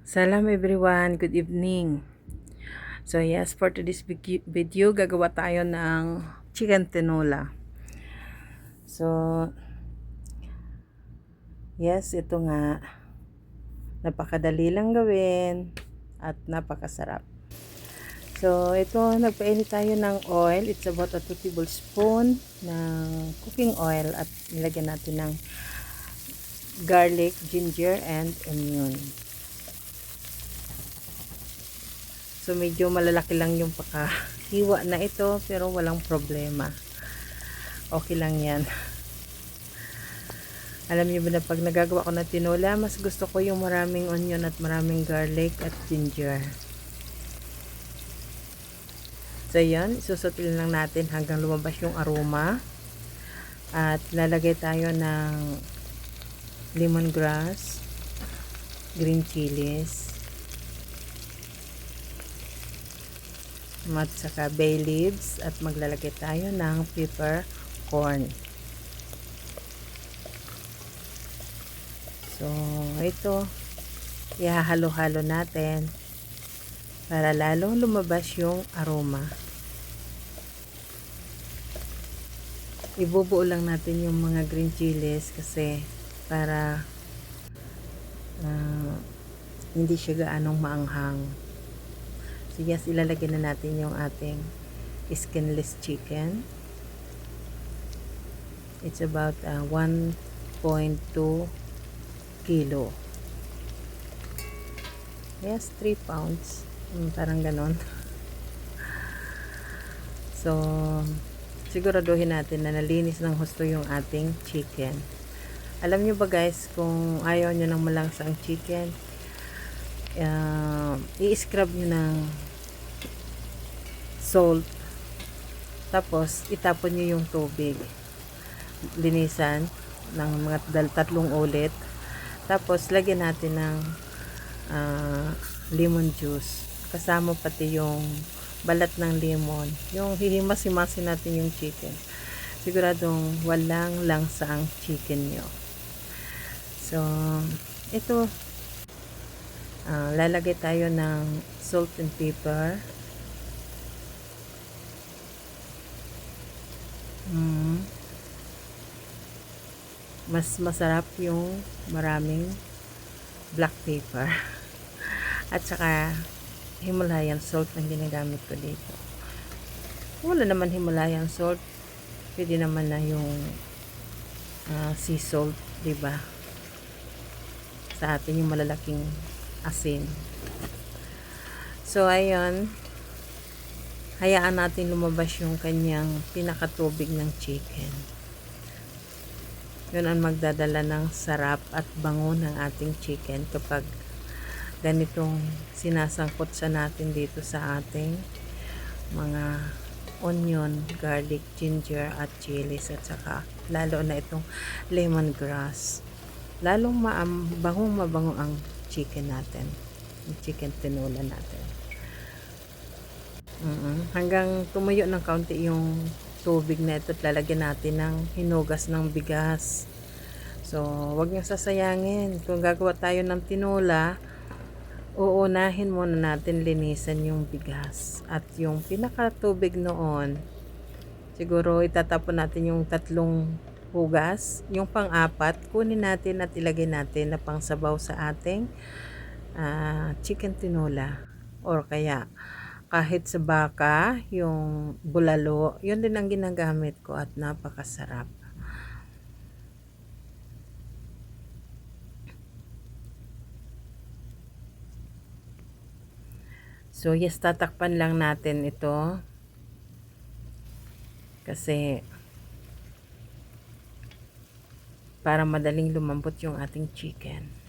Salam everyone, good evening. So yes, for today's video, gagawa tayo ng chicken tinola. So yes, ito nga, napakadali lang gawin at napakasarap. So ito, nagpainit tayo ng oil. It's about a 2 tablespoon ng cooking oil at nilagyan natin ng garlic, ginger, and onion. So medyo malalaki lang yung pakahiwa na ito, pero walang problema. Okay lang yan. Alam niyo ba na pag nagagawa ko ng tinola, mas gusto ko yung maraming onion at maraming garlic at ginger. So yan, isusutin lang natin hanggang lumabas yung aroma. At lalagay tayo ng lemongrass, green chilies, at saka bay leaves, at maglalagay tayo ng peppercorn. So ito, ihahalo-halo natin para lalong lumabas yung aroma. Ibubuo lang natin yung mga green chilies kasi para hindi siya gaanong maanghang. So yes, ilalagay na natin yung ating skinless chicken. It's about 1.2 kilo. Yes, 3 pounds. Parang ganon. So siguraduhin natin na nalinis ng husto yung ating chicken. Alam nyo ba guys, kung ayaw nyo ng malangsa ang chicken, i-scrub nyo ng salt, tapos itapon nyo yung tubig, linisan ng mga 3 ulit, tapos lagyan natin ng lemon juice, kasama pati yung balat ng lemon, yung hihimas-himasin natin yung chicken, siguradong walang langsa ang chicken nyo. So ito, lalagay tayo ng salt and pepper. Mas masarap yung maraming black pepper at saka Himalayan salt ang ginagamit ko dito. Wala naman Himalayan salt, pwede naman na yung sea salt, diba? Sa atin yung malalaking asin. So ayun, hayaan natin lumabas yung kanyang pinakatubig ng chicken. Yun ang magdadala ng sarap at bango ng ating chicken kapag ganitong sinasangkot sa natin dito sa ating mga onion, garlic, ginger at chilies, at saka lalo na itong lemongrass. Lalong bangong mabango ang chicken natin, yung chicken tinola natin. Hanggang tumuyo ng kaunti yung tubig na ito at lalagyan natin ng hinugas ng bigas. So wag niyo sasayangin. Kung gagawa tayo ng tinola, uunahin muna natin linisan yung bigas at yung pinakatubig noon. Siguro itatapon natin yung 3 hugas. Yung pang-apat kunin natin at ilagay natin na pangsabaw sa ating chicken tinola, or kaya kahit sa baka, yung bulalo, yun din ang ginagamit ko at napakasarap. So yes, tatakpan lang natin ito kasi para madaling lumambot yung ating chicken.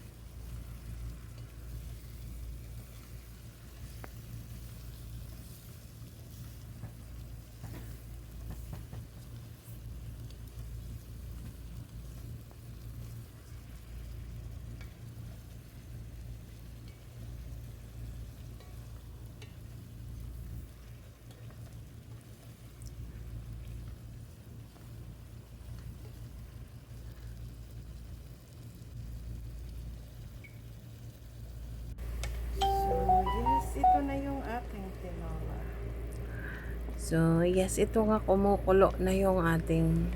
So, yes, ito nga kumukulo na yung ating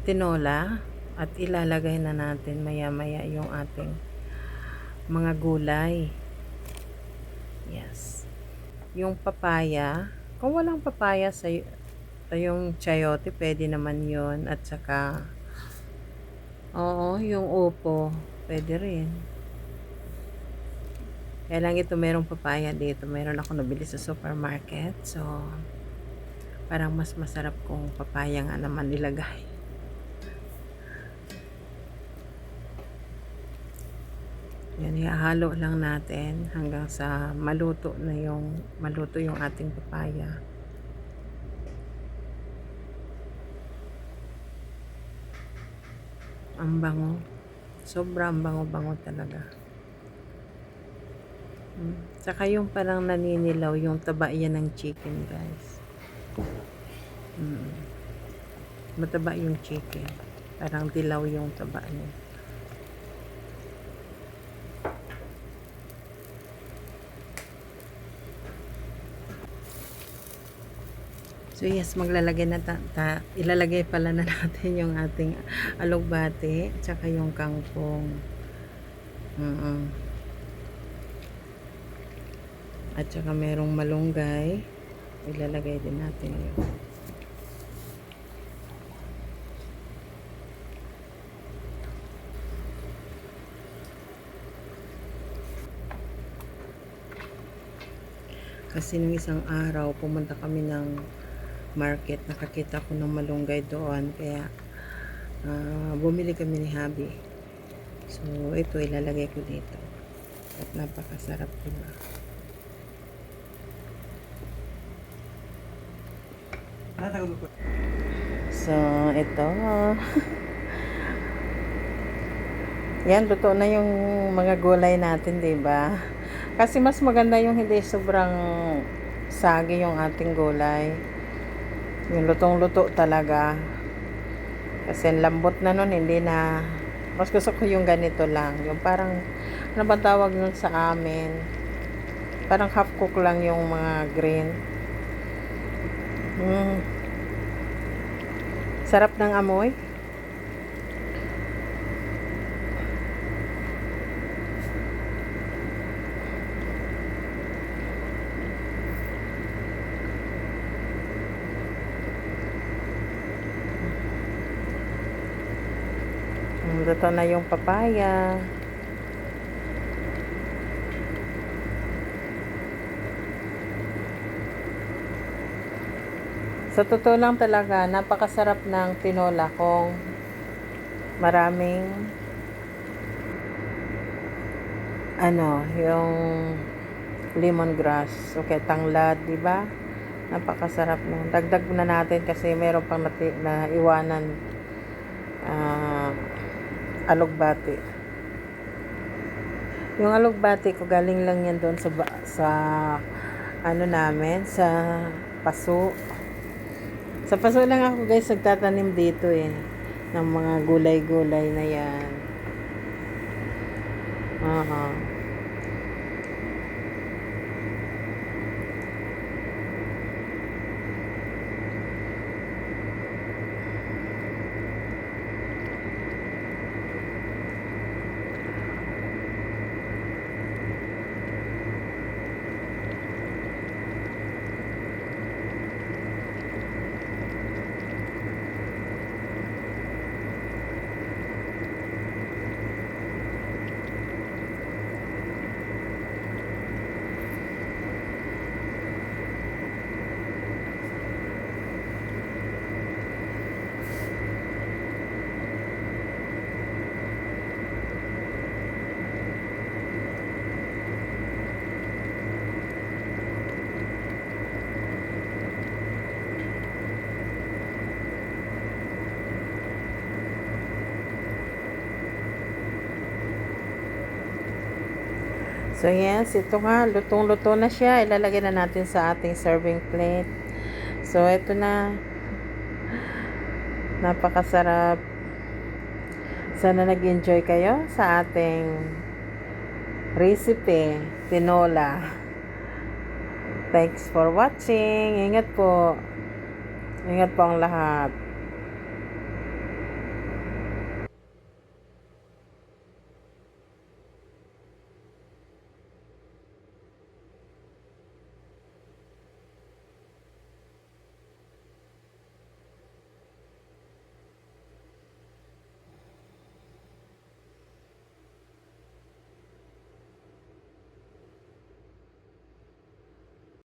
tinola at ilalagay na natin maya-maya yung ating mga gulay. Yes. Yung papaya, kung walang papaya sa yung chayote, pwede naman yun. At saka, oo, yung upo, pwede rin. Kaya lang ito, merong papaya dito. Meron ako nabili sa supermarket. So, parang mas masarap kung papaya nga naman nilagay. Yan, ihahalo lang natin hanggang sa maluto yung ating papaya. Ang bango. Sobrang bango-bango talaga. Saka yung parang naninilaw yung taba yan ng chicken, guys. Mataba yung chicken. Parang dilaw yung taba niya. So yes, maglalagay na ilalagay pala na natin yung ating alugbate at saka yung kangkong. At saka merong malunggay. Ilalagay din natin yun. Kasi nung isang araw, pumunta kami ng market, nakakita ko ng malunggay doon, kaya bumili kami ni Habi. So, ito ilalagay ko dito. At napakasarap, diba? So, ito. Yan, luto na yung mga gulay natin, diba? Kasi mas maganda yung hindi sobrang sagi yung ating gulay. Yung lutong-luto talaga. Kasi lambot na nun, hindi na. Mas gusto ko yung ganito lang. Yung parang, ano ba tawag nun sa amin? Parang half cook lang yung mga green. Sarap ng amoy. Luto na yung papaya. Sa totoo lang talaga, napakasarap ng tinola kung maraming yung lemongrass. Okay, tanglad, di ba? Napakasarap nun. Dagdag na natin kasi meron pang naiwanan alugbati. Yung alugbati ko galing lang yan doon sa namin, sa paso. Sa paso lang ako, guys, nagtatanim dito ng mga gulay-gulay na yan. So yes, ito nga, lutong-luto na siya. Ilalagay na natin sa ating serving plate. So ito na. Napakasarap. Sana nag-enjoy kayo sa ating recipe, tinola. Thanks for watching. Ingat po. Ingat po ang lahat.